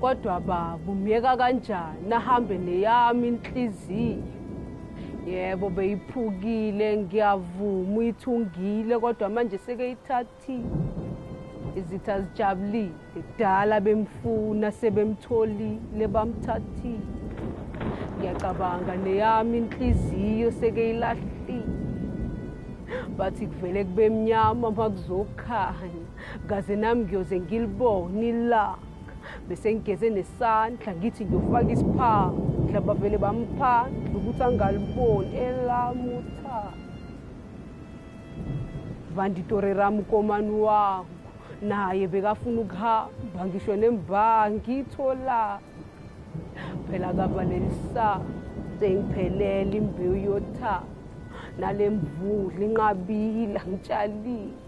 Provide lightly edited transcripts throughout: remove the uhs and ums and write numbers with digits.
kodwa baba umyeka kanjani ahambe neyami inhliziyo. Yebo beyiphukile ngiyavuma uyithungile kodwa manje sekeyithathile. Izitha zijabulile kudala bemfuna sebemtholile bamthathile. Ngiyacabanga neyami inhliziyo sekeyilahlile. Bathi kuvele kube mnyama makuzokhanya ngaze nami ngiyoze ngilibone ilanga. Bese ngigeze nesandla ngithi ngiyofaka isiphandla bavele bamphandla ukuthi angaliboni elami uthando. Vanditore rami komani wangu naye bekafuna ukuhamba ngisho nembangi ithola. Phela kavalelisa sengiphelele imbewu yothando nalemvudla inqabile ngitshalile.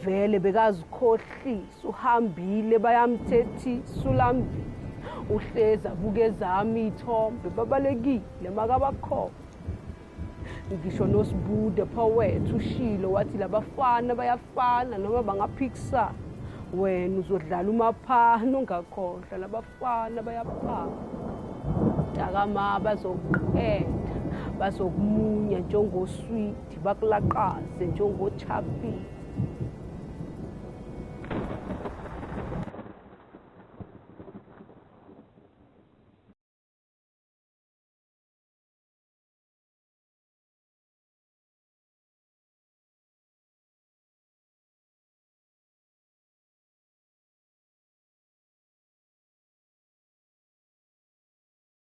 Vele bekazikhohlisa uhambile bayamthethisa ulambile. Uhleza buke zami ithombe babalekile makabakhona. Ngisho noSibude poet ushilo wathi labafana bayafana noma bangaphikisana. Wena uzodlala umaphano ungakhohlwa labafana bayaphana. Takama bazokuqeda bazokumunya njengoswiti bakulaqaze njengochapile.